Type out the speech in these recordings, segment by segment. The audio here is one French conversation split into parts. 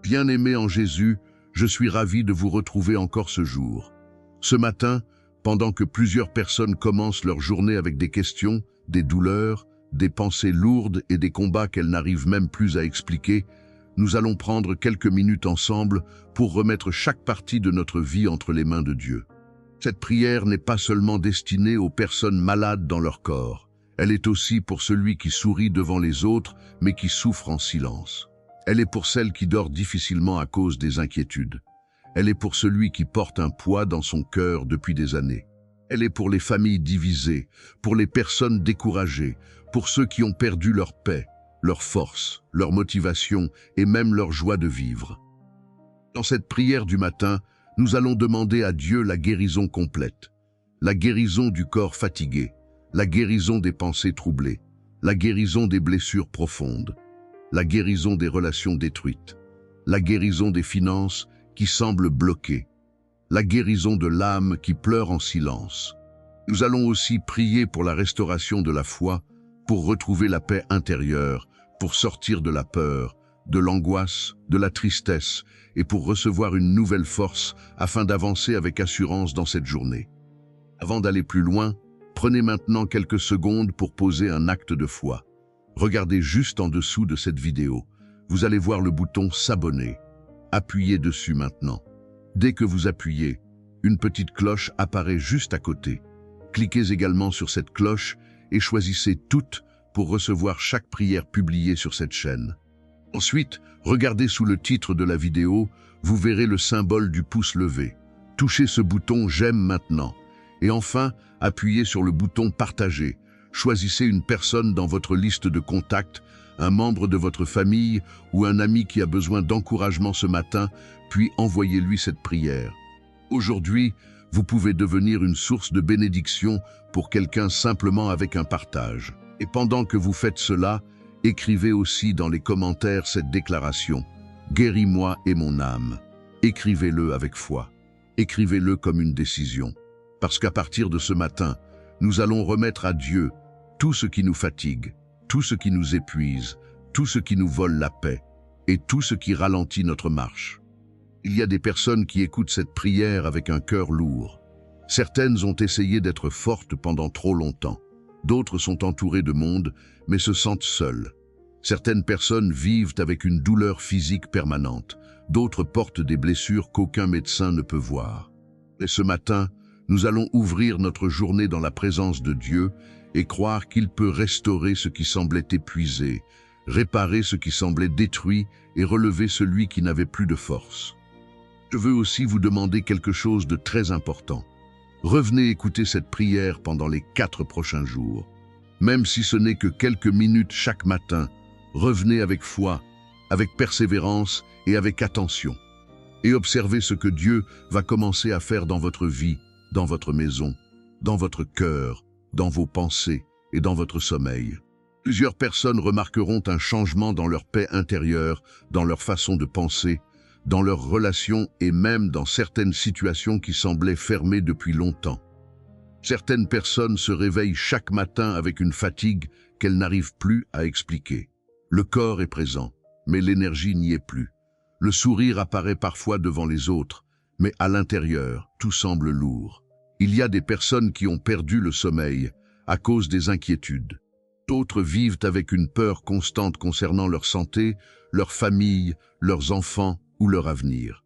Bien-aimés en Jésus, je suis ravi de vous retrouver encore ce jour. Ce matin, pendant que plusieurs personnes commencent leur journée avec des questions, des douleurs, des pensées lourdes et des combats qu'elles n'arrivent même plus à expliquer, nous allons prendre quelques minutes ensemble pour remettre chaque partie de notre vie entre les mains de Dieu. Cette prière n'est pas seulement destinée aux personnes malades dans leur corps. Elle est aussi pour celui qui sourit devant les autres, mais qui souffre en silence. Elle est pour celle qui dort difficilement à cause des inquiétudes. Elle est pour celui qui porte un poids dans son cœur depuis des années. Elle est pour les familles divisées, pour les personnes découragées, pour ceux qui ont perdu leur paix, leur force, leur motivation et même leur joie de vivre. Dans cette prière du matin, nous allons demander à Dieu la guérison complète, la guérison du corps fatigué, la guérison des pensées troublées, la guérison des blessures profondes, la guérison des relations détruites, la guérison des finances qui semblent bloquées, la guérison de l'âme qui pleure en silence. Nous allons aussi prier pour la restauration de la foi, pour retrouver la paix intérieure, pour sortir de la peur, de l'angoisse, de la tristesse et pour recevoir une nouvelle force afin d'avancer avec assurance dans cette journée. Avant d'aller plus loin, prenez maintenant quelques secondes pour poser un acte de foi. Regardez juste en dessous de cette vidéo. Vous allez voir le bouton s'abonner. Appuyez dessus maintenant. Dès que vous appuyez, une petite cloche apparaît juste à côté. Cliquez également sur cette cloche et choisissez toutes pour recevoir chaque prière publiée sur cette chaîne. Ensuite, regardez sous le titre de la vidéo, vous verrez le symbole du pouce levé. Touchez ce bouton j'aime maintenant. Et enfin, appuyez sur le bouton partager. Choisissez une personne dans votre liste de contacts, un membre de votre famille ou un ami qui a besoin d'encouragement ce matin, puis envoyez-lui cette prière. Aujourd'hui, vous pouvez devenir une source de bénédiction pour quelqu'un simplement avec un partage. Et pendant que vous faites cela, écrivez aussi dans les commentaires cette déclaration « Guéris-moi et mon âme ». Écrivez-le avec foi. Écrivez-le comme une décision. Parce qu'à partir de ce matin, nous allons remettre à Dieu tout ce qui nous fatigue, tout ce qui nous épuise, tout ce qui nous vole la paix et tout ce qui ralentit notre marche. Il y a des personnes qui écoutent cette prière avec un cœur lourd. Certaines ont essayé d'être fortes pendant trop longtemps. D'autres sont entourées de monde, mais se sentent seules. Certaines personnes vivent avec une douleur physique permanente. D'autres portent des blessures qu'aucun médecin ne peut voir. Et ce matin, nous allons ouvrir notre journée dans la présence de Dieu et croire qu'il peut restaurer ce qui semblait épuisé, réparer ce qui semblait détruit et relever celui qui n'avait plus de force. Je veux aussi vous demander quelque chose de très important. Revenez écouter cette prière pendant les 4 prochains jours. Même si ce n'est que quelques minutes chaque matin, revenez avec foi, avec persévérance et avec attention. Et observez ce que Dieu va commencer à faire dans votre vie, dans votre maison, dans votre cœur, dans vos pensées et dans votre sommeil. Plusieurs personnes remarqueront un changement dans leur paix intérieure, dans leur façon de penser, dans leurs relations et même dans certaines situations qui semblaient fermées depuis longtemps. Certaines personnes se réveillent chaque matin avec une fatigue qu'elles n'arrivent plus à expliquer. Le corps est présent, mais l'énergie n'y est plus. Le sourire apparaît parfois devant les autres, mais à l'intérieur, tout semble lourd. Il y a des personnes qui ont perdu le sommeil à cause des inquiétudes. D'autres vivent avec une peur constante concernant leur santé, leur famille, leurs enfants ou leur avenir.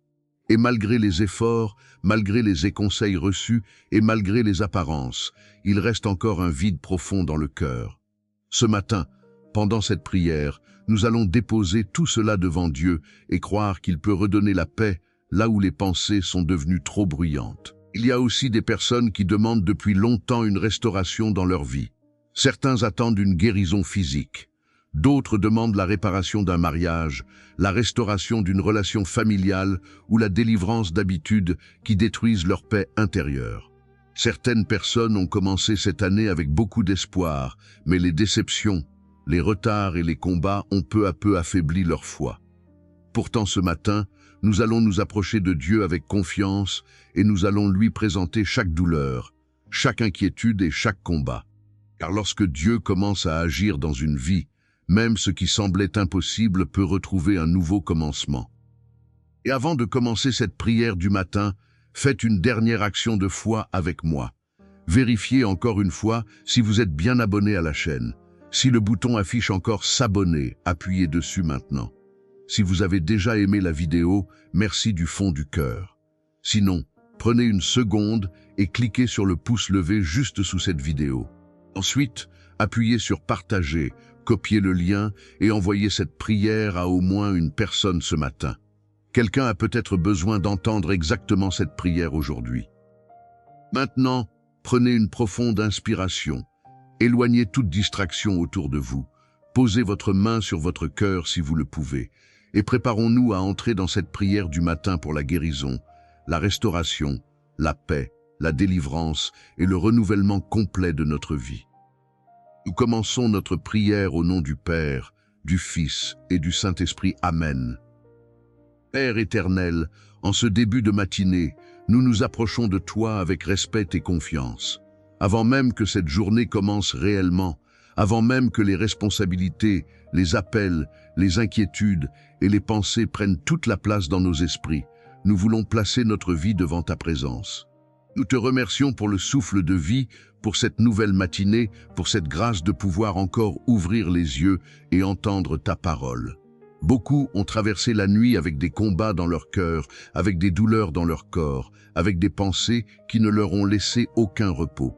Et malgré les efforts, malgré les conseils reçus et malgré les apparences, il reste encore un vide profond dans le cœur. Ce matin, pendant cette prière, nous allons déposer tout cela devant Dieu et croire qu'il peut redonner la paix là où les pensées sont devenues trop bruyantes. Il y a aussi des personnes qui demandent depuis longtemps une restauration dans leur vie. Certains attendent une guérison physique. D'autres demandent la réparation d'un mariage, la restauration d'une relation familiale ou la délivrance d'habitudes qui détruisent leur paix intérieure. Certaines personnes ont commencé cette année avec beaucoup d'espoir, mais les déceptions, les retards et les combats ont peu à peu affaibli leur foi. Pourtant ce matin, nous allons nous approcher de Dieu avec confiance et nous allons lui présenter chaque douleur, chaque inquiétude et chaque combat. Car lorsque Dieu commence à agir dans une vie, même ce qui semblait impossible peut retrouver un nouveau commencement. Et avant de commencer cette prière du matin, faites une dernière action de foi avec moi. Vérifiez encore une fois si vous êtes bien abonné à la chaîne. Si le bouton affiche encore s'abonner, appuyez dessus maintenant. Si vous avez déjà aimé la vidéo, merci du fond du cœur. Sinon, prenez une seconde et cliquez sur le pouce levé juste sous cette vidéo. Ensuite, appuyez sur partager, copiez le lien et envoyez cette prière à au moins une personne ce matin. Quelqu'un a peut-être besoin d'entendre exactement cette prière aujourd'hui. Maintenant, prenez une profonde inspiration. Éloignez toute distraction autour de vous. Posez votre main sur votre cœur si vous le pouvez. Et préparons-nous à entrer dans cette prière du matin pour la guérison, la restauration, la paix, la délivrance et le renouvellement complet de notre vie. Nous commençons notre prière au nom du Père, du Fils et du Saint-Esprit. Amen. Père éternel, en ce début de matinée, nous nous approchons de toi avec respect et confiance. Avant même que cette journée commence réellement, avant même que les responsabilités, les appels, les inquiétudes et les pensées prennent toute la place dans nos esprits, nous voulons placer notre vie devant ta présence. Nous te remercions pour le souffle de vie, pour cette nouvelle matinée, pour cette grâce de pouvoir encore ouvrir les yeux et entendre ta parole. Beaucoup ont traversé la nuit avec des combats dans leur cœur, avec des douleurs dans leur corps, avec des pensées qui ne leur ont laissé aucun repos.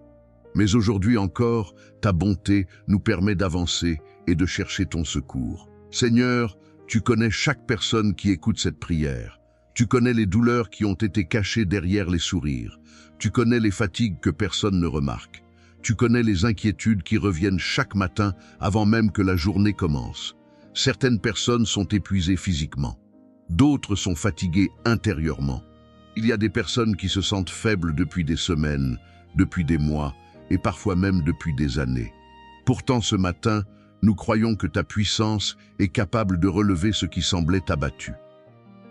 Mais aujourd'hui encore, ta bonté nous permet d'avancer et de chercher ton secours. Seigneur, tu connais chaque personne qui écoute cette prière. Tu connais les douleurs qui ont été cachées derrière les sourires. Tu connais les fatigues que personne ne remarque. Tu connais les inquiétudes qui reviennent chaque matin avant même que la journée commence. Certaines personnes sont épuisées physiquement. D'autres sont fatiguées intérieurement. Il y a des personnes qui se sentent faibles depuis des semaines, depuis des mois et parfois même depuis des années. Pourtant ce matin, nous croyons que ta puissance est capable de relever ce qui semblait abattu.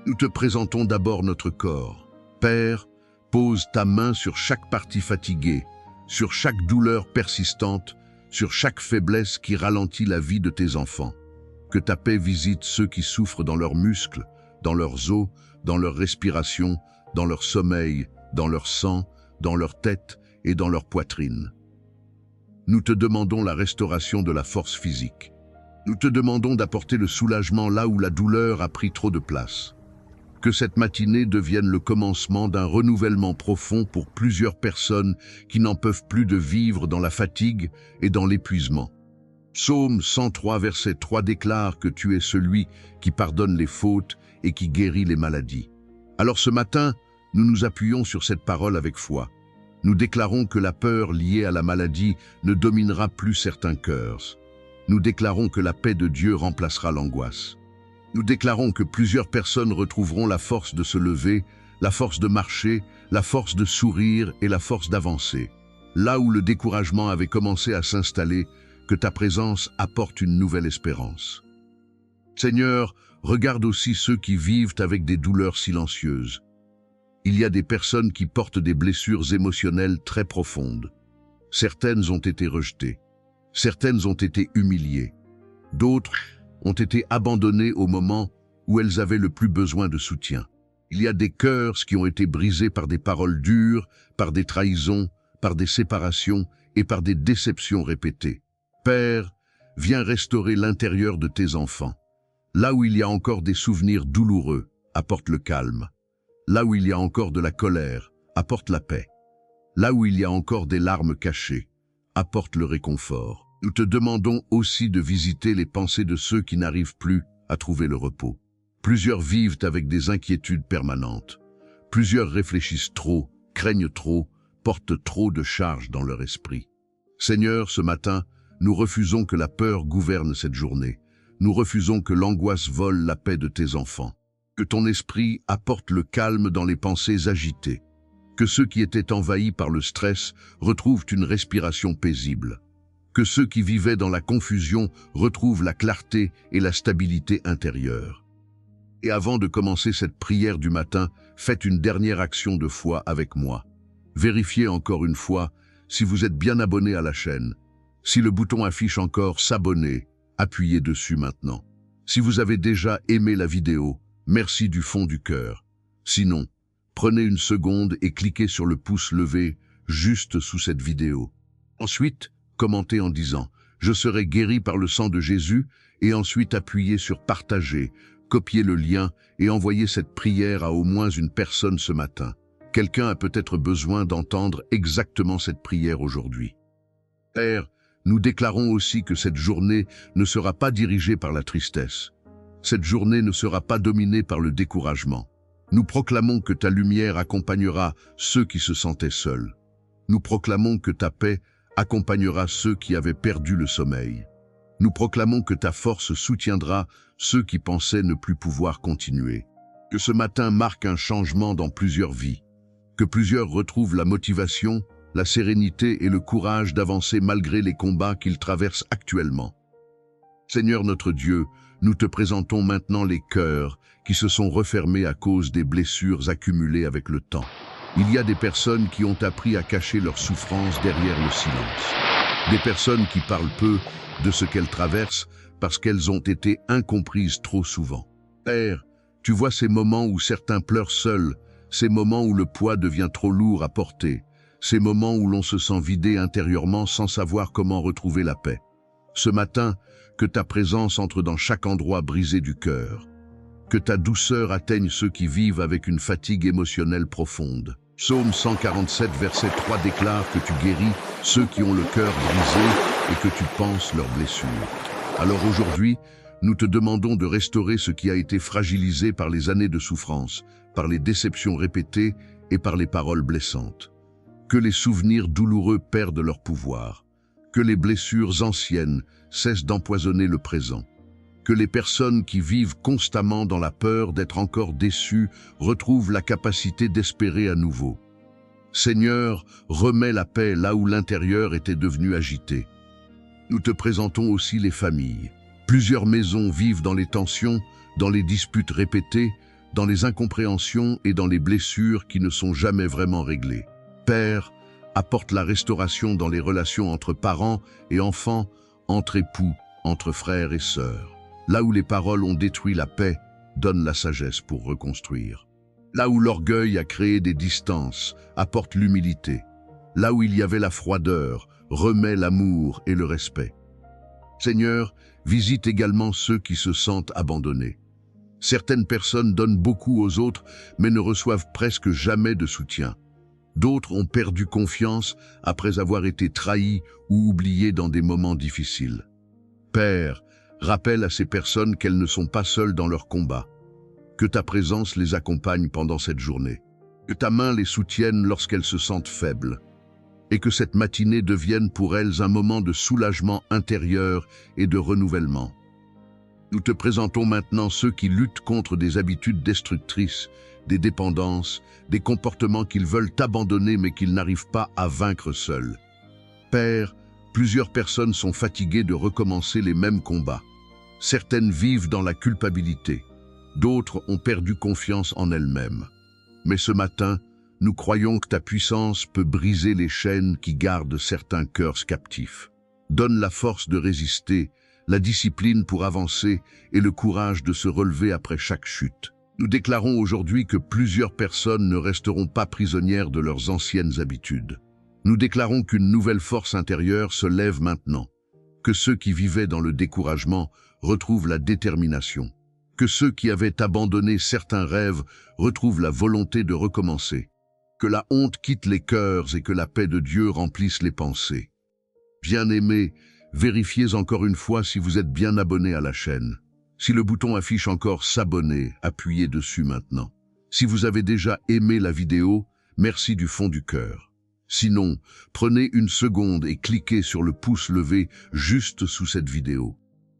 Nous te présentons d'abord notre corps. Père, pose ta main sur chaque partie fatiguée, sur chaque douleur persistante, sur chaque faiblesse qui ralentit la vie de tes enfants. Que ta paix visite ceux qui souffrent dans leurs muscles, dans leurs os, dans leur respiration, dans leur sommeil, dans leur sang, dans leur tête et dans leur poitrine. Nous te demandons la restauration de la force physique. Nous te demandons d'apporter le soulagement là où la douleur a pris trop de place. Que cette matinée devienne le commencement d'un renouvellement profond pour plusieurs personnes qui n'en peuvent plus de vivre dans la fatigue et dans l'épuisement. Psaume 103, verset 3 déclare que tu es celui qui pardonne les fautes et qui guérit les maladies. Alors ce matin, nous nous appuyons sur cette parole avec foi. Nous déclarons que la peur liée à la maladie ne dominera plus certains cœurs. Nous déclarons que la paix de Dieu remplacera l'angoisse. Nous déclarons que plusieurs personnes retrouveront la force de se lever, la force de marcher, la force de sourire et la force d'avancer. Là où le découragement avait commencé à s'installer, que ta présence apporte une nouvelle espérance. Seigneur, regarde aussi ceux qui vivent avec des douleurs silencieuses. Il y a des personnes qui portent des blessures émotionnelles très profondes. Certaines ont été rejetées, certaines ont été humiliées, d'autres ont été abandonnées au moment où elles avaient le plus besoin de soutien. Il y a des cœurs qui ont été brisés par des paroles dures, par des trahisons, par des séparations et par des déceptions répétées. Père, viens restaurer l'intérieur de tes enfants. Là où il y a encore des souvenirs douloureux, apporte le calme. Là où il y a encore de la colère, apporte la paix. Là où il y a encore des larmes cachées, apporte le réconfort. Nous te demandons aussi de visiter les pensées de ceux qui n'arrivent plus à trouver le repos. Plusieurs vivent avec des inquiétudes permanentes. Plusieurs réfléchissent trop, craignent trop, portent trop de charges dans leur esprit. Seigneur, ce matin, nous refusons que la peur gouverne cette journée. Nous refusons que l'angoisse vole la paix de tes enfants. Que ton esprit apporte le calme dans les pensées agitées. Que ceux qui étaient envahis par le stress retrouvent une respiration paisible. Que ceux qui vivaient dans la confusion retrouvent la clarté et la stabilité intérieure. Et avant de commencer cette prière du matin, faites une dernière action de foi avec moi. Vérifiez encore une fois si vous êtes bien abonné à la chaîne. Si le bouton affiche encore s'abonner, appuyez dessus maintenant. Si vous avez déjà aimé la vidéo, merci du fond du cœur. Sinon, prenez une seconde et cliquez sur le pouce levé juste sous cette vidéo. Ensuite, commentez en disant « Je serai guéri par le sang de Jésus » et ensuite appuyez sur « Partager », copiez le lien et envoyez cette prière à au moins une personne ce matin. Quelqu'un a peut-être besoin d'entendre exactement cette prière aujourd'hui. Père, nous déclarons aussi que cette journée ne sera pas dirigée par la tristesse. Cette journée ne sera pas dominée par le découragement. Nous proclamons que ta lumière accompagnera ceux qui se sentaient seuls. Nous proclamons que ta paix accompagnera ceux qui avaient perdu le sommeil. Nous proclamons que ta force soutiendra ceux qui pensaient ne plus pouvoir continuer. Que ce matin marque un changement dans plusieurs vies. Que plusieurs retrouvent la motivation, la sérénité et le courage d'avancer malgré les combats qu'ils traversent actuellement. Seigneur notre Dieu, nous te présentons maintenant les cœurs qui se sont refermés à cause des blessures accumulées avec le temps. Il y a des personnes qui ont appris à cacher leurs souffrances derrière le silence. Des personnes qui parlent peu de ce qu'elles traversent parce qu'elles ont été incomprises trop souvent. Père, tu vois ces moments où certains pleurent seuls, ces moments où le poids devient trop lourd à porter, ces moments où l'on se sent vidé intérieurement sans savoir comment retrouver la paix. Ce matin, que ta présence entre dans chaque endroit brisé du cœur. Que ta douceur atteigne ceux qui vivent avec une fatigue émotionnelle profonde. Psaume 147, verset 3 déclare que tu guéris ceux qui ont le cœur brisé et que tu panses leurs blessures. Alors aujourd'hui, nous te demandons de restaurer ce qui a été fragilisé par les années de souffrance, par les déceptions répétées et par les paroles blessantes. Que les souvenirs douloureux perdent leur pouvoir. Que les blessures anciennes cessent d'empoisonner le présent. Que les personnes qui vivent constamment dans la peur d'être encore déçues retrouvent la capacité d'espérer à nouveau. Seigneur, remets la paix là où l'intérieur était devenu agité. Nous te présentons aussi les familles. Plusieurs maisons vivent dans les tensions, dans les disputes répétées, dans les incompréhensions et dans les blessures qui ne sont jamais vraiment réglées. Père, apporte la restauration dans les relations entre parents et enfants, entre époux, entre frères et sœurs. Là où les paroles ont détruit la paix, donne la sagesse pour reconstruire. Là où l'orgueil a créé des distances, apporte l'humilité. Là où il y avait la froideur, remet l'amour et le respect. Seigneur, visite également ceux qui se sentent abandonnés. Certaines personnes donnent beaucoup aux autres, mais ne reçoivent presque jamais de soutien. D'autres ont perdu confiance après avoir été trahis ou oubliés dans des moments difficiles. Père, rappelle à ces personnes qu'elles ne sont pas seules dans leur combat. Que ta présence les accompagne pendant cette journée. Que ta main les soutienne lorsqu'elles se sentent faibles. Et que cette matinée devienne pour elles un moment de soulagement intérieur et de renouvellement. Nous te présentons maintenant ceux qui luttent contre des habitudes destructrices, des dépendances, des comportements qu'ils veulent abandonner mais qu'ils n'arrivent pas à vaincre seuls. Père, plusieurs personnes sont fatiguées de recommencer les mêmes combats. Certaines vivent dans la culpabilité, d'autres ont perdu confiance en elles-mêmes. Mais ce matin, nous croyons que ta puissance peut briser les chaînes qui gardent certains cœurs captifs. Donne la force de résister, la discipline pour avancer et le courage de se relever après chaque chute. Nous déclarons aujourd'hui que plusieurs personnes ne resteront pas prisonnières de leurs anciennes habitudes. Nous déclarons qu'une nouvelle force intérieure se lève maintenant, que ceux qui vivaient dans le découragement retrouvent la détermination, que ceux qui avaient abandonné certains rêves retrouvent la volonté de recommencer, que la honte quitte les cœurs et que la paix de Dieu remplisse les pensées. Bien-aimés, vérifiez encore une fois si vous êtes bien abonné à la chaîne. Si le bouton affiche encore « S'abonner », appuyez dessus maintenant. Si vous avez déjà aimé la vidéo, merci du fond du cœur. Sinon, prenez une seconde et cliquez sur le pouce levé juste sous cette vidéo.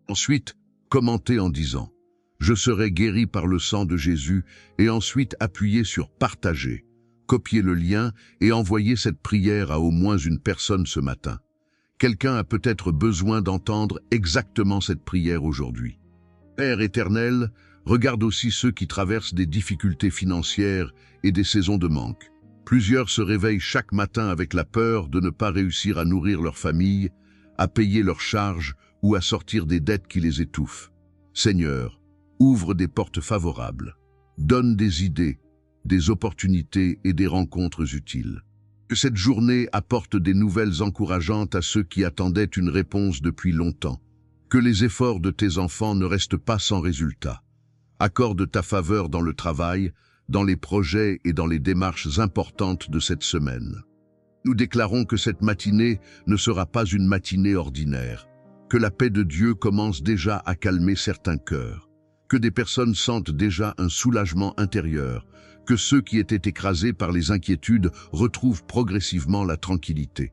Ensuite, commentez en disant « Je serai guéri par le sang de Jésus » et ensuite appuyez sur « Partager ». Copiez le lien et envoyez cette prière à au moins une personne ce matin. Quelqu'un a peut-être besoin d'entendre exactement cette prière aujourd'hui. Père éternel, regarde aussi ceux qui traversent des difficultés financières et des saisons de manque. Plusieurs se réveillent chaque matin avec la peur de ne pas réussir à nourrir leur famille, à payer leurs charges ou à sortir des dettes qui les étouffent. Seigneur, Ouvre des portes favorables. Donne des idées, des opportunités et des rencontres utiles. Que cette journée apporte des nouvelles encourageantes à ceux qui attendaient une réponse depuis longtemps. Que les efforts de tes enfants ne restent pas sans résultat. Accorde ta faveur dans le travail, dans les projets et dans les démarches importantes de cette semaine. Nous déclarons que cette matinée ne sera pas une matinée ordinaire, que la paix de Dieu commence déjà à calmer certains cœurs, que des personnes sentent déjà un soulagement intérieur, que ceux qui étaient écrasés par les inquiétudes retrouvent progressivement la tranquillité.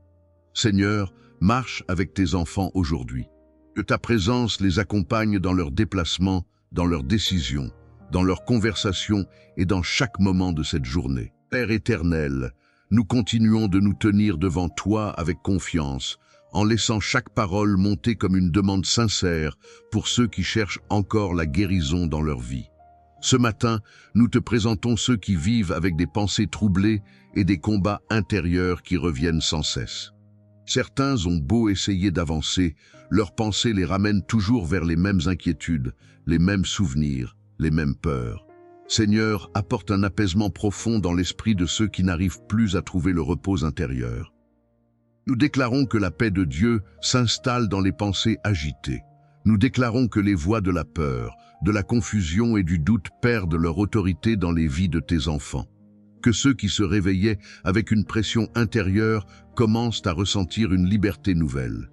Seigneur, marche avec tes enfants aujourd'hui. Que ta présence les accompagne dans leurs déplacements, dans leurs décisions, dans leurs conversations et dans chaque moment de cette journée. Père éternel, nous continuons de nous tenir devant toi avec confiance, en laissant chaque parole monter comme une demande sincère pour ceux qui cherchent encore la guérison dans leur vie. Ce matin, nous te présentons ceux qui vivent avec des pensées troublées et des combats intérieurs qui reviennent sans cesse. Certains ont beau essayer d'avancer, leurs pensées les ramènent toujours vers les mêmes inquiétudes, les mêmes souvenirs, les mêmes peurs. Seigneur, apporte un apaisement profond dans l'esprit de ceux qui n'arrivent plus à trouver le repos intérieur. Nous déclarons que la paix de Dieu s'installe dans les pensées agitées. Nous déclarons que les voix de la peur, de la confusion et du doute perdent leur autorité dans les vies de tes enfants. Que ceux qui se réveillaient avec une pression intérieure commencent à ressentir une liberté nouvelle.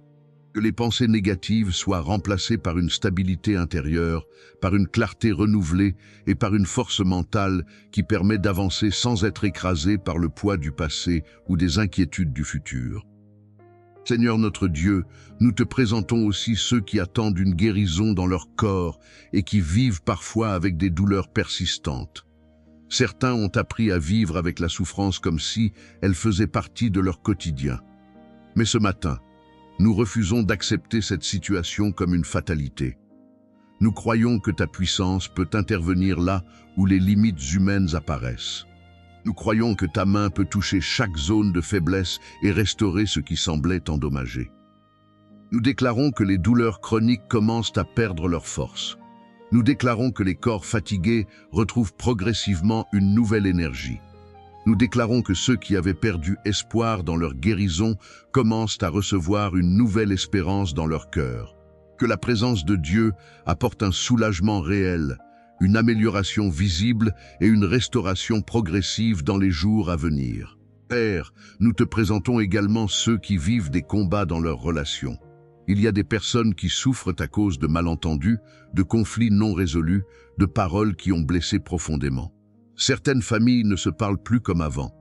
Que les pensées négatives soient remplacées par une stabilité intérieure, par une clarté renouvelée et par une force mentale qui permet d'avancer sans être écrasé par le poids du passé ou des inquiétudes du futur. Seigneur notre Dieu, nous te présentons aussi ceux qui attendent une guérison dans leur corps et qui vivent parfois avec des douleurs persistantes. Certains ont appris à vivre avec la souffrance comme si elle faisait partie de leur quotidien. Mais ce matin, nous refusons d'accepter cette situation comme une fatalité. Nous croyons que ta puissance peut intervenir là où les limites humaines apparaissent. Nous croyons que ta main peut toucher chaque zone de faiblesse et restaurer ce qui semblait endommagé. Nous déclarons que les douleurs chroniques commencent à perdre leur force. Nous déclarons que les corps fatigués retrouvent progressivement une nouvelle énergie. Nous déclarons que ceux qui avaient perdu espoir dans leur guérison commencent à recevoir une nouvelle espérance dans leur cœur. Que la présence de Dieu apporte un soulagement réel, une amélioration visible et une restauration progressive dans les jours à venir. Père, nous te présentons également ceux qui vivent des combats dans leurs relations. Il y a des personnes qui souffrent à cause de malentendus, de conflits non résolus, de paroles qui ont blessé profondément. Certaines familles ne se parlent plus comme avant.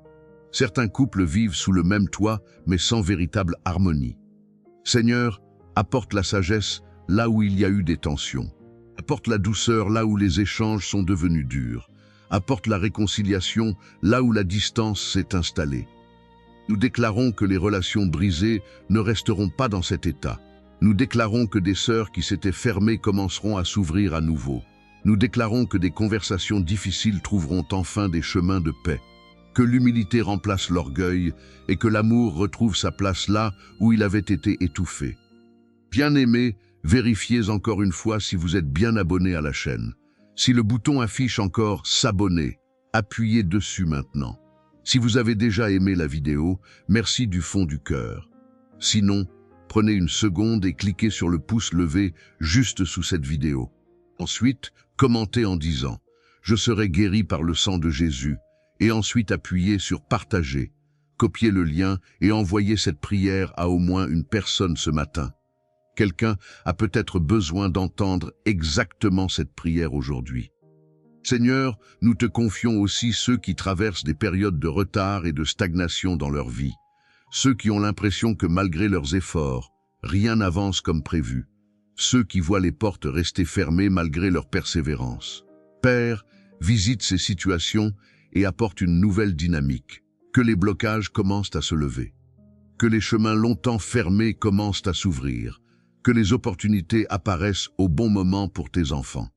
Certains couples vivent sous le même toit, mais sans véritable harmonie. Seigneur, apporte la sagesse là où il y a eu des tensions. Apporte la douceur là où les échanges sont devenus durs. Apporte la réconciliation là où la distance s'est installée. Nous déclarons que les relations brisées ne resteront pas dans cet état. Nous déclarons que des sœurs qui s'étaient fermées commenceront à s'ouvrir à nouveau. Nous déclarons que des conversations difficiles trouveront enfin des chemins de paix, que l'humilité remplace l'orgueil et que l'amour retrouve sa place là où il avait été étouffé. Bien-aimés, vérifiez encore une fois si vous êtes bien abonné à la chaîne. Si le bouton affiche encore « S'abonner », appuyez dessus maintenant. Si vous avez déjà aimé la vidéo, merci du fond du cœur. Sinon, prenez une seconde et cliquez sur le pouce levé juste sous cette vidéo. Ensuite, commentez en disant « Je serai guéri par le sang de Jésus » et ensuite appuyez sur « Partager ». Copiez le lien et envoyez cette prière à au moins une personne ce matin. Quelqu'un a peut-être besoin d'entendre exactement cette prière aujourd'hui. Seigneur, nous te confions aussi ceux qui traversent des périodes de retard et de stagnation dans leur vie. Ceux qui ont l'impression que malgré leurs efforts, rien n'avance comme prévu. Ceux qui voient les portes rester fermées malgré leur persévérance. Père, visite ces situations et apporte une nouvelle dynamique. Que les blocages commencent à se lever. Que les chemins longtemps fermés commencent à s'ouvrir. Que les opportunités apparaissent au bon moment pour tes enfants.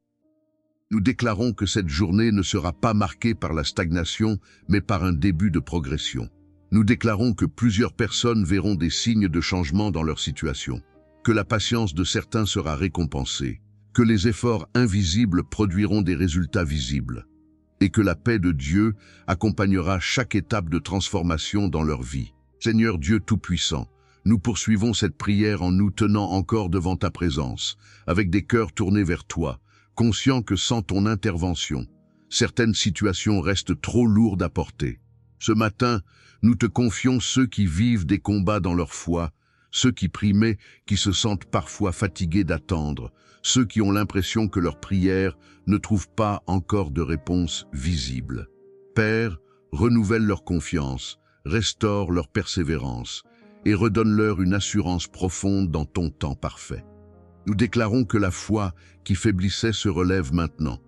Nous déclarons que cette journée ne sera pas marquée par la stagnation, mais par un début de progression. Nous déclarons que plusieurs personnes verront des signes de changement dans leur situation, que la patience de certains sera récompensée, que les efforts invisibles produiront des résultats visibles, et que la paix de Dieu accompagnera chaque étape de transformation dans leur vie. Seigneur Dieu Tout-Puissant, nous poursuivons cette prière en nous tenant encore devant ta présence, avec des cœurs tournés vers toi, conscients que sans ton intervention, certaines situations restent trop lourdes à porter. Ce matin, nous te confions ceux qui vivent des combats dans leur foi, ceux qui prient mais qui se sentent parfois fatigués d'attendre, ceux qui ont l'impression que leurs prières ne trouvent pas encore de réponse visible. Père, renouvelle leur confiance, restaure leur persévérance et redonne-leur une assurance profonde dans ton temps parfait. Nous déclarons que la foi qui faiblissait se relève maintenant.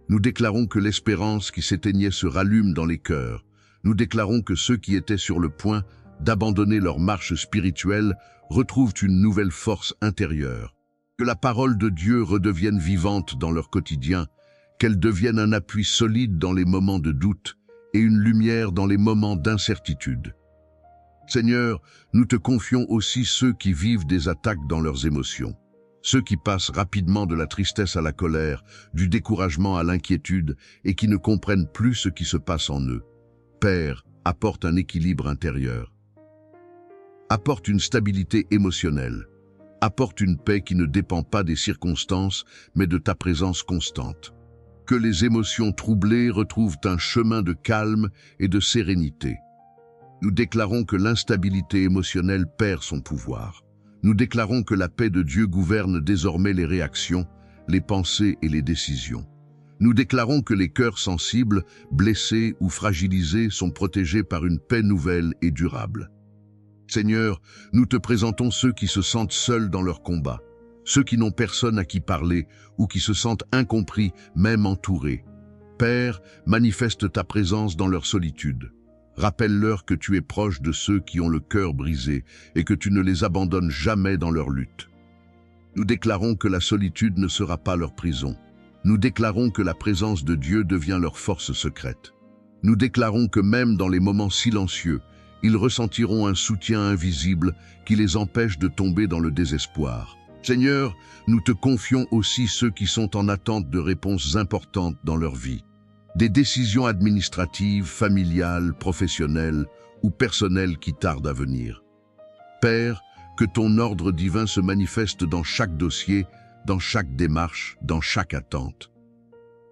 Nous déclarons que l'espérance qui s'éteignait se rallume dans les cœurs. Nous déclarons que ceux qui étaient sur le point d'abandonner leur marche spirituelle retrouvent une nouvelle force intérieure. Que la parole de Dieu redevienne vivante dans leur quotidien, qu'elle devienne un appui solide dans les moments de doute et une lumière dans les moments d'incertitude. Seigneur, nous te confions aussi ceux qui vivent des attaques dans leurs émotions, ceux qui passent rapidement de la tristesse à la colère, du découragement à l'inquiétude et qui ne comprennent plus ce qui se passe en eux. Père, apporte un équilibre intérieur. Apporte une stabilité émotionnelle. Apporte une paix qui ne dépend pas des circonstances, mais de ta présence constante. Que les émotions troublées retrouvent un chemin de calme et de sérénité. Nous déclarons que l'instabilité émotionnelle perd son pouvoir. Nous déclarons que la paix de Dieu gouverne désormais les réactions, les pensées et les décisions. Nous déclarons que les cœurs sensibles, blessés ou fragilisés sont protégés par une paix nouvelle et durable. Seigneur, nous te présentons ceux qui se sentent seuls dans leur combat, ceux qui n'ont personne à qui parler ou qui se sentent incompris, même entourés. Père, manifeste ta présence dans leur solitude. Rappelle-leur que tu es proche de ceux qui ont le cœur brisé et que tu ne les abandonnes jamais dans leur lutte. Nous déclarons que la solitude ne sera pas leur prison. Nous déclarons que la présence de Dieu devient leur force secrète. Nous déclarons que même dans les moments silencieux, ils ressentiront un soutien invisible qui les empêche de tomber dans le désespoir. Seigneur, nous te confions aussi ceux qui sont en attente de réponses importantes dans leur vie. Des décisions administratives, familiales, professionnelles ou personnelles qui tardent à venir. Père, que ton ordre divin se manifeste dans chaque dossier, dans chaque démarche, dans chaque attente.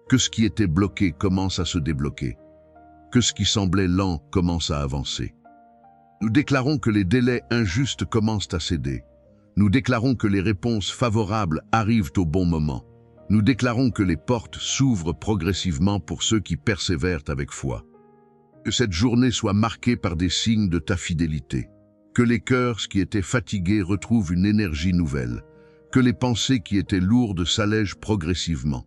Que ce qui était bloqué commence à se débloquer. Que ce qui semblait lent commence à avancer. Nous déclarons que les délais injustes commencent à céder. Nous déclarons que les réponses favorables arrivent au bon moment. Nous déclarons que les portes s'ouvrent progressivement pour ceux qui persévèrent avec foi. Que cette journée soit marquée par des signes de ta fidélité. Que les cœurs qui étaient fatigués retrouvent une énergie nouvelle. Que les pensées qui étaient lourdes s'allègent progressivement.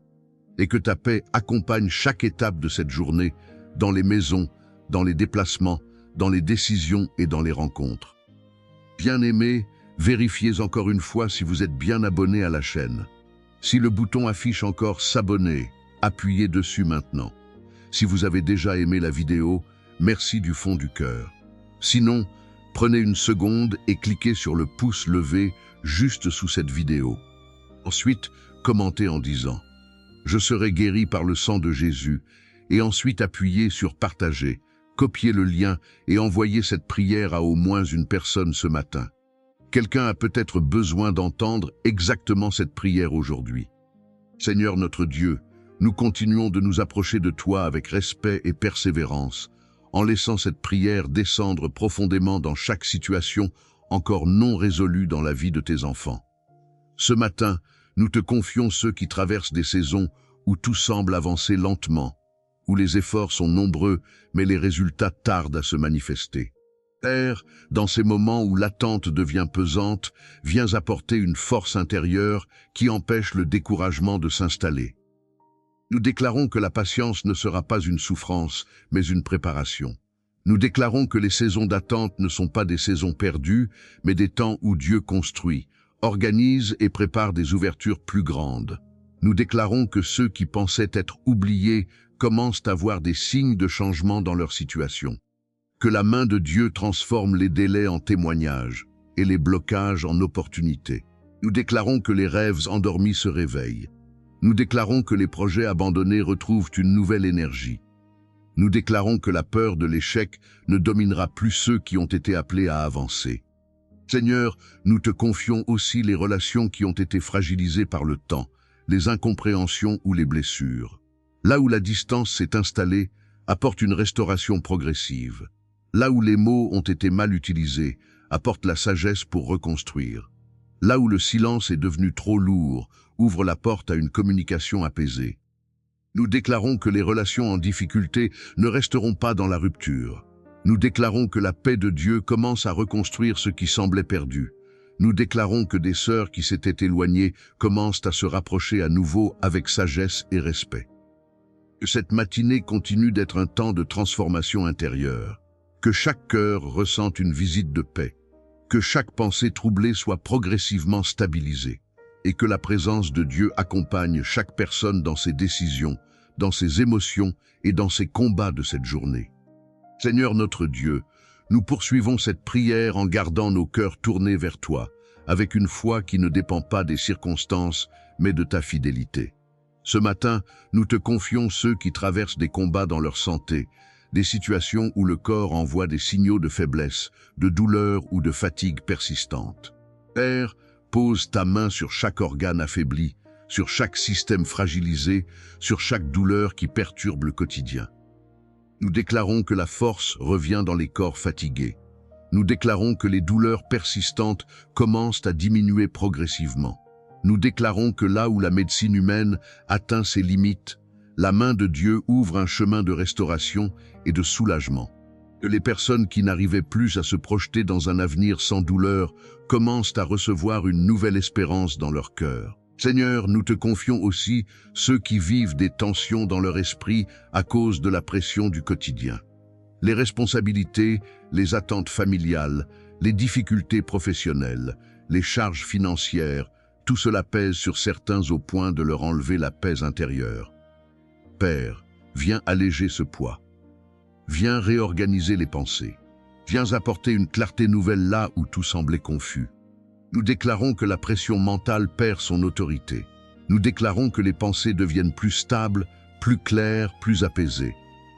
Et que ta paix accompagne chaque étape de cette journée, dans les maisons, dans les déplacements, dans les décisions et dans les rencontres. Bien-aimés, vérifiez encore une fois si vous êtes bien abonné à la chaîne. Si le bouton affiche encore s'abonner, appuyez dessus maintenant. Si vous avez déjà aimé la vidéo, merci du fond du cœur. Sinon, prenez une seconde et cliquez sur le pouce levé juste sous cette vidéo. Ensuite, commentez en disant « Je serai guéri par le sang de Jésus » et ensuite appuyez sur « Partager ». Copiez le lien et envoyez cette prière à au moins une personne ce matin. Quelqu'un a peut-être besoin d'entendre exactement cette prière aujourd'hui. Seigneur notre Dieu, nous continuons de nous approcher de toi avec respect et persévérance, en laissant cette prière descendre profondément dans chaque situation encore non résolue dans la vie de tes enfants. Ce matin, nous te confions ceux qui traversent des saisons où tout semble avancer lentement, où les efforts sont nombreux, mais les résultats tardent à se manifester. Père, dans ces moments où l'attente devient pesante, viens apporter une force intérieure qui empêche le découragement de s'installer. Nous déclarons que la patience ne sera pas une souffrance, mais une préparation. Nous déclarons que les saisons d'attente ne sont pas des saisons perdues, mais des temps où Dieu construit, organise et prépare des ouvertures plus grandes. Nous déclarons que ceux qui pensaient être oubliés commencent à voir des signes de changement dans leur situation. Que la main de Dieu transforme les délais en témoignages et les blocages en opportunités. Nous déclarons que les rêves endormis se réveillent, Nous déclarons que les projets abandonnés retrouvent une nouvelle énergie. Nous déclarons que la peur de l'échec ne dominera plus ceux qui ont été appelés à avancer. Seigneur, nous te confions aussi les relations qui ont été fragilisées par le temps, les incompréhensions ou les blessures. Là où la distance s'est installée, apporte une restauration progressive. Là où les mots ont été mal utilisés, apporte la sagesse pour reconstruire. Là où le silence est devenu trop lourd, ouvre la porte à une communication apaisée. Nous déclarons que les relations en difficulté ne resteront pas dans la rupture. Nous déclarons que la paix de Dieu commence à reconstruire ce qui semblait perdu. Nous déclarons que des sœurs qui s'étaient éloignées commencent à se rapprocher à nouveau avec sagesse et respect. Que cette matinée continue d'être un temps de transformation intérieure. Que chaque cœur ressente une visite de paix. Que chaque pensée troublée soit progressivement stabilisée. Et que la présence de Dieu accompagne chaque personne dans ses décisions, dans ses émotions et dans ses combats de cette journée. Seigneur notre Dieu, nous poursuivons cette prière en gardant nos cœurs tournés vers toi, avec une foi qui ne dépend pas des circonstances, mais de ta fidélité. Ce matin, nous te confions ceux qui traversent des combats dans leur santé, des situations où le corps envoie des signaux de faiblesse, de douleur ou de fatigue persistante. Père, pose ta main sur chaque organe affaibli, sur chaque système fragilisé, sur chaque douleur qui perturbe le quotidien. Nous déclarons que la force revient dans les corps fatigués. Nous déclarons que les douleurs persistantes commencent à diminuer progressivement. Nous déclarons que là où la médecine humaine atteint ses limites, la main de Dieu ouvre un chemin de restauration et de soulagement. Que les personnes qui n'arrivaient plus à se projeter dans un avenir sans douleur commencent à recevoir une nouvelle espérance dans leur cœur. Seigneur, nous te confions aussi ceux qui vivent des tensions dans leur esprit à cause de la pression du quotidien. Les responsabilités, les attentes familiales, les difficultés professionnelles, les charges financières, tout cela pèse sur certains au point de leur enlever la paix intérieure. Père, viens alléger ce poids. Viens réorganiser les pensées. Viens apporter une clarté nouvelle là où tout semblait confus. Nous déclarons que la pression mentale perd son autorité. Nous déclarons que les pensées deviennent plus stables, plus claires, plus apaisées.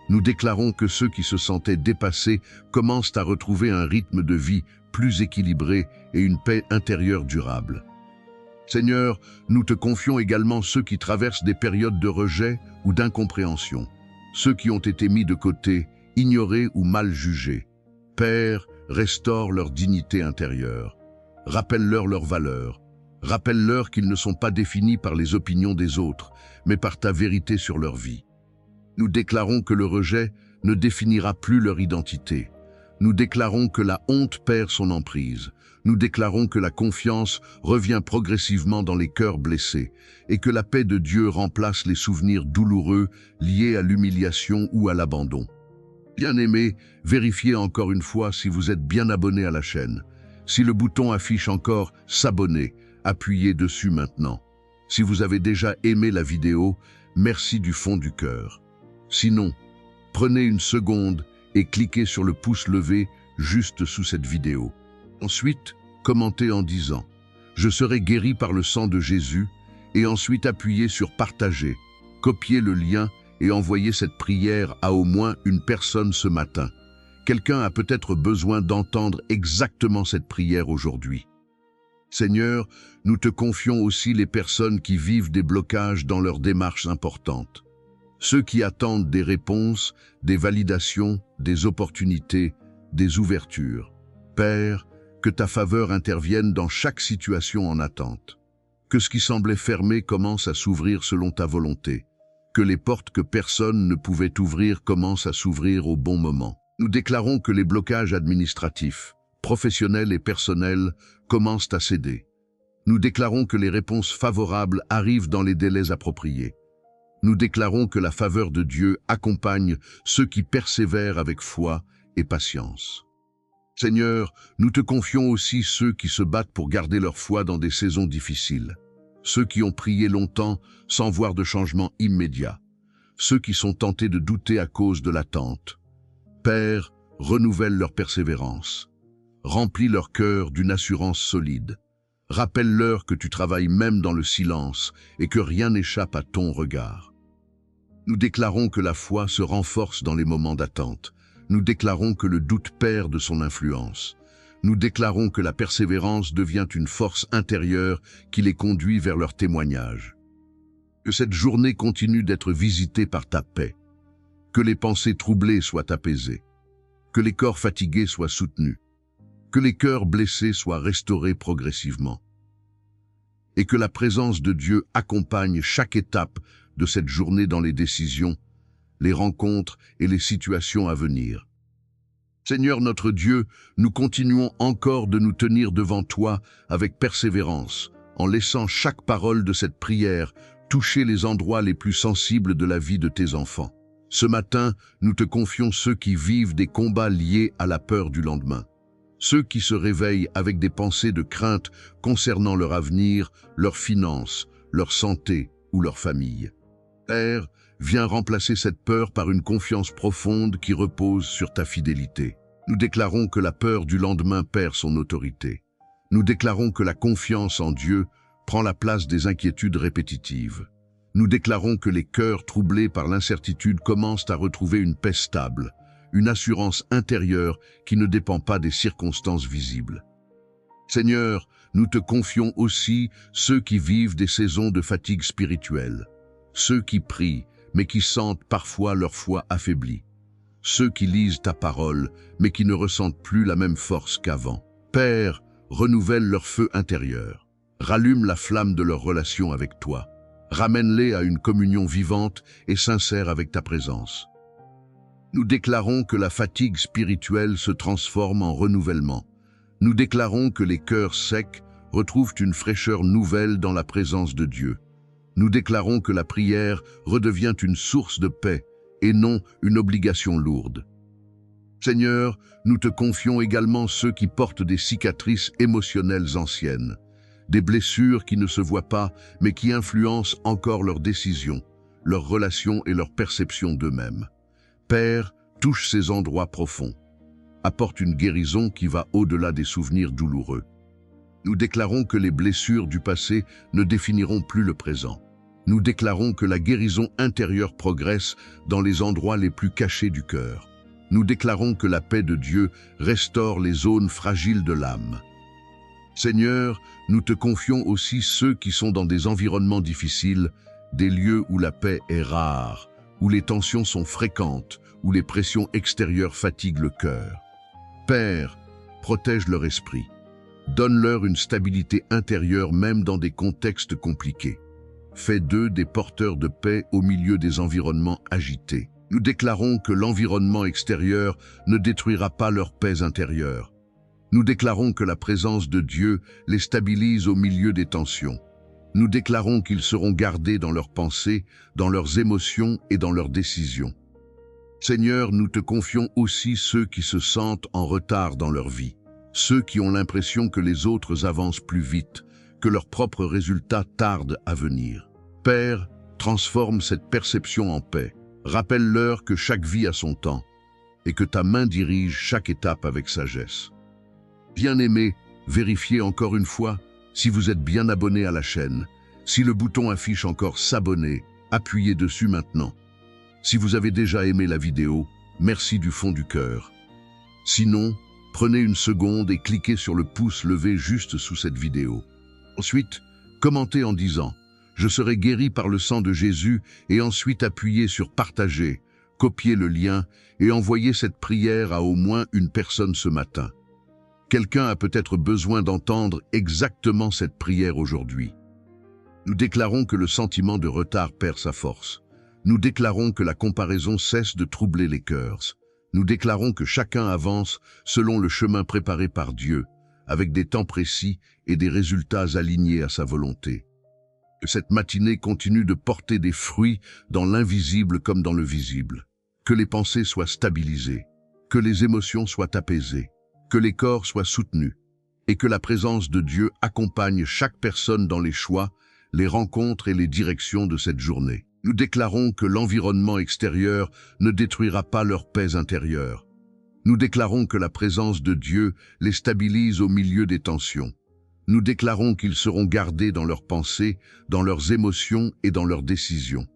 Nous déclarons que ceux qui se sentaient dépassés commencent à retrouver un rythme de vie plus équilibré et une paix intérieure durable. Seigneur, nous te confions également ceux qui traversent des périodes de rejet ou d'incompréhension, ceux qui ont été mis de côté, ignorés ou mal jugés. Père, restaure leur dignité intérieure. Rappelle-leur leurs valeurs. Rappelle-leur qu'ils ne sont pas définis par les opinions des autres, mais par ta vérité sur leur vie. Nous déclarons que le rejet ne définira plus leur identité. Nous déclarons que la honte perd son emprise. Nous déclarons que la confiance revient progressivement dans les cœurs blessés et que la paix de Dieu remplace les souvenirs douloureux liés à l'humiliation ou à l'abandon. Bien-aimés, vérifiez encore une fois si vous êtes bien abonné à la chaîne. Si le bouton affiche encore « S'abonner », appuyez dessus maintenant. Si vous avez déjà aimé la vidéo, merci du fond du cœur. Sinon, prenez une seconde et cliquez sur le pouce levé juste sous cette vidéo. Ensuite, commentez en disant « Je serai guéri par le sang de Jésus » et ensuite appuyez sur « Partager », copiez le lien et envoyez cette prière à au moins une personne ce matin. Quelqu'un a peut-être besoin d'entendre exactement cette prière aujourd'hui. Seigneur, nous te confions aussi les personnes qui vivent des blocages dans leurs démarches importantes. Ceux qui attendent des réponses, des validations, des opportunités, des ouvertures. Père, que ta faveur intervienne dans chaque situation en attente. Que ce qui semblait fermé commence à s'ouvrir selon ta volonté. Que les portes que personne ne pouvait ouvrir commencent à s'ouvrir au bon moment. Nous déclarons que les blocages administratifs, professionnels et personnels commencent à céder. Nous déclarons que les réponses favorables arrivent dans les délais appropriés. Nous déclarons que la faveur de Dieu accompagne ceux qui persévèrent avec foi et patience. Seigneur, nous te confions aussi ceux qui se battent pour garder leur foi dans des saisons difficiles. Ceux qui ont prié longtemps sans voir de changement immédiat. Ceux qui sont tentés de douter à cause de l'attente. Père, renouvelle leur persévérance. Remplis leur cœur d'une assurance solide. Rappelle-leur que tu travailles même dans le silence et que rien n'échappe à ton regard. Nous déclarons que la foi se renforce dans les moments d'attente. Nous déclarons que le doute perd de son influence. Nous déclarons que la persévérance devient une force intérieure qui les conduit vers leur témoignage. Que cette journée continue d'être visitée par ta paix. Que les pensées troublées soient apaisées. Que les corps fatigués soient soutenus. Que les cœurs blessés soient restaurés progressivement. Et que la présence de Dieu accompagne chaque étape de cette journée dans les décisions, les rencontres et les situations à venir. Seigneur notre Dieu, nous continuons encore de nous tenir devant toi avec persévérance, en laissant chaque parole de cette prière toucher les endroits les plus sensibles de la vie de tes enfants. Ce matin, nous te confions ceux qui vivent des combats liés à la peur du lendemain. Ceux qui se réveillent avec des pensées de crainte concernant leur avenir, leurs finances, leur santé ou leur famille. Père, viens remplacer cette peur par une confiance profonde qui repose sur ta fidélité. Nous déclarons que la peur du lendemain perd son autorité. Nous déclarons que la confiance en Dieu prend la place des inquiétudes répétitives. Nous déclarons que les cœurs troublés par l'incertitude commencent à retrouver une paix stable, une assurance intérieure qui ne dépend pas des circonstances visibles. Seigneur, nous te confions aussi ceux qui vivent des saisons de fatigue spirituelle, ceux qui prient, mais qui sentent parfois leur foi affaiblie, ceux qui lisent ta parole, mais qui ne ressentent plus la même force qu'avant. Père, renouvelle leur feu intérieur, rallume la flamme de leur relation avec toi, ramène-les à une communion vivante et sincère avec ta présence. Nous déclarons que la fatigue spirituelle se transforme en renouvellement. Nous déclarons que les cœurs secs retrouvent une fraîcheur nouvelle dans la présence de Dieu. Nous déclarons que la prière redevient une source de paix et non une obligation lourde. Seigneur, nous te confions également ceux qui portent des cicatrices émotionnelles anciennes, des blessures qui ne se voient pas mais qui influencent encore leurs décisions, leurs relations et leur perception d'eux-mêmes. Père, touche ces endroits profonds. Apporte une guérison qui va au-delà des souvenirs douloureux. Nous déclarons que les blessures du passé ne définiront plus le présent. Nous déclarons que la guérison intérieure progresse dans les endroits les plus cachés du cœur. Nous déclarons que la paix de Dieu restaure les zones fragiles de l'âme. Seigneur, nous te confions aussi ceux qui sont dans des environnements difficiles, des lieux où la paix est rare, où les tensions sont fréquentes, où les pressions extérieures fatiguent le cœur. Père, protège leur esprit. Donne-leur une stabilité intérieure même dans des contextes compliqués. Fais d'eux des porteurs de paix au milieu des environnements agités. Nous déclarons que l'environnement extérieur ne détruira pas leur paix intérieure. Nous déclarons que la présence de Dieu les stabilise au milieu des tensions. Nous déclarons qu'ils seront gardés dans leurs pensées, dans leurs émotions et dans leurs décisions. Seigneur, nous te confions aussi ceux qui se sentent en retard dans leur vie, ceux qui ont l'impression que les autres avancent plus vite, que leurs propres résultats tardent à venir. Père, transforme cette perception en paix. Rappelle-leur que chaque vie a son temps et que ta main dirige chaque étape avec sagesse. Bien-aimés, vérifiez encore une fois si vous êtes bien abonné à la chaîne. Si le bouton affiche encore s'abonner, appuyez dessus maintenant. Si vous avez déjà aimé la vidéo, merci du fond du cœur. Sinon, prenez une seconde et cliquez sur le pouce levé juste sous cette vidéo. Ensuite, commentez en disant « Je serai guéri par le sang de Jésus » et ensuite appuyez sur « Partager », copiez le lien et envoyez cette prière à au moins une personne ce matin. Quelqu'un a peut-être besoin d'entendre exactement cette prière aujourd'hui. Nous déclarons que le sentiment de retard perd sa force. Nous déclarons que la comparaison cesse de troubler les cœurs. Nous déclarons que chacun avance selon le chemin préparé par Dieu, avec des temps précis et des résultats alignés à sa volonté. Que cette matinée continue de porter des fruits dans l'invisible comme dans le visible. Que les pensées soient stabilisées, que les émotions soient apaisées, que les corps soient soutenus, et que la présence de Dieu accompagne chaque personne dans les choix, les rencontres et les directions de cette journée. Nous déclarons que l'environnement extérieur ne détruira pas leur paix intérieure. Nous déclarons que la présence de Dieu les stabilise au milieu des tensions. Nous déclarons qu'ils seront gardés dans leurs pensées, dans leurs émotions et dans leurs décisions.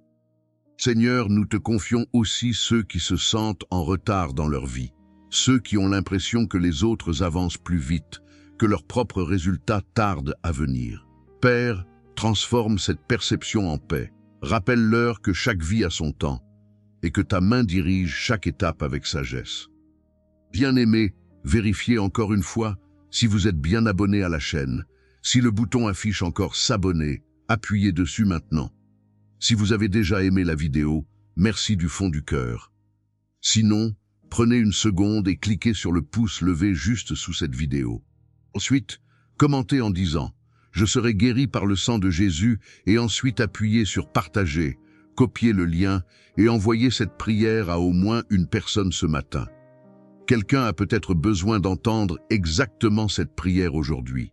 Seigneur, nous te confions aussi ceux qui se sentent en retard dans leur vie, ceux qui ont l'impression que les autres avancent plus vite, que leurs propres résultats tardent à venir. Père, transforme cette perception en paix. Rappelle-leur que chaque vie a son temps et que ta main dirige chaque étape avec sagesse. Bien-aimés, vérifiez encore une fois si vous êtes bien abonné à la chaîne. Si le bouton affiche encore s'abonner, appuyez dessus maintenant. Si vous avez déjà aimé la vidéo, merci du fond du cœur. Sinon, prenez une seconde et cliquez sur le pouce levé juste sous cette vidéo. Ensuite, commentez en disant « Je serai guéri par le sang de Jésus » et ensuite appuyez sur « Partager », copiez le lien et envoyez cette prière à au moins une personne ce matin. Quelqu'un a peut-être besoin d'entendre exactement cette prière aujourd'hui.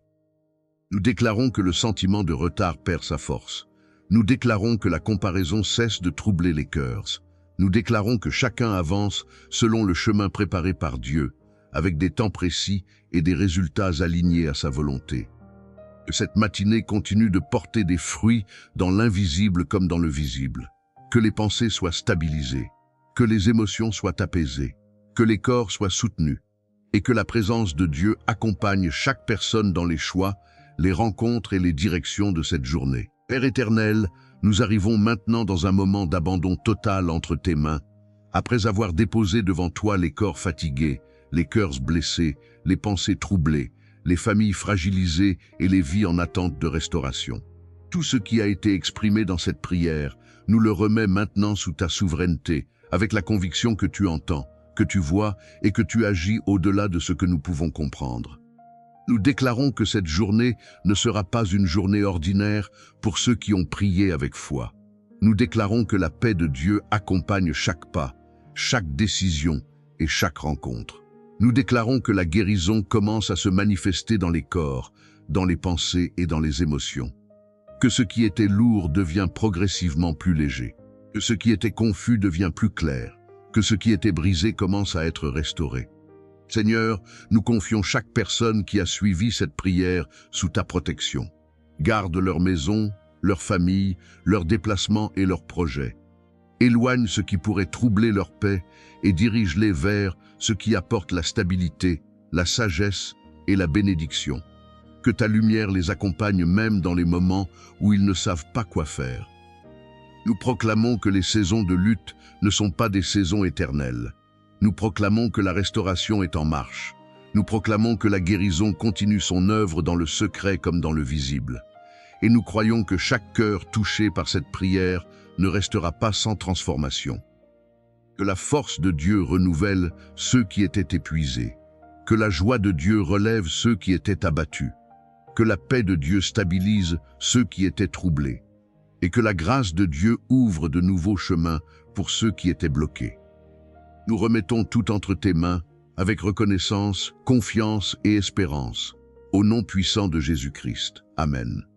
Nous déclarons que le sentiment de retard perd sa force. Nous déclarons que la comparaison cesse de troubler les cœurs. Nous déclarons que chacun avance selon le chemin préparé par Dieu, avec des temps précis et des résultats alignés à sa volonté. Que cette matinée continue de porter des fruits dans l'invisible comme dans le visible. Que les pensées soient stabilisées, que les émotions soient apaisées, que les corps soient soutenus, et que la présence de Dieu accompagne chaque personne dans les choix, les rencontres et les directions de cette journée. Père éternel, nous arrivons maintenant dans un moment d'abandon total entre tes mains, après avoir déposé devant toi les corps fatigués, les cœurs blessés, les pensées troublées, les familles fragilisées et les vies en attente de restauration. Tout ce qui a été exprimé dans cette prière, nous le remet maintenant sous ta souveraineté, avec la conviction que tu entends, que tu vois et que tu agis au-delà de ce que nous pouvons comprendre. Nous déclarons que cette journée ne sera pas une journée ordinaire pour ceux qui ont prié avec foi. Nous déclarons que la paix de Dieu accompagne chaque pas, chaque décision et chaque rencontre. Nous déclarons que la guérison commence à se manifester dans les corps, dans les pensées et dans les émotions. Que ce qui était lourd devient progressivement plus léger. Que ce qui était confus devient plus clair. Que ce qui était brisé commence à être restauré. Seigneur, nous confions chaque personne qui a suivi cette prière sous ta protection. Garde leur maison, leur famille, leurs déplacements et leurs projets. Éloigne ce qui pourrait troubler leur paix et dirige-les vers ce qui apporte la stabilité, la sagesse et la bénédiction. Que ta lumière les accompagne même dans les moments où ils ne savent pas quoi faire. Nous proclamons que les saisons de lutte ne sont pas des saisons éternelles. Nous proclamons que la restauration est en marche. Nous proclamons que la guérison continue son œuvre dans le secret comme dans le visible. Et nous croyons que chaque cœur touché par cette prière ne restera pas sans transformation. Que la force de Dieu renouvelle ceux qui étaient épuisés. Que la joie de Dieu relève ceux qui étaient abattus. Que la paix de Dieu stabilise ceux qui étaient troublés. Et que la grâce de Dieu ouvre de nouveaux chemins pour ceux qui étaient bloqués. Nous remettons tout entre tes mains, avec reconnaissance, confiance et espérance, au nom puissant de Jésus-Christ. Amen.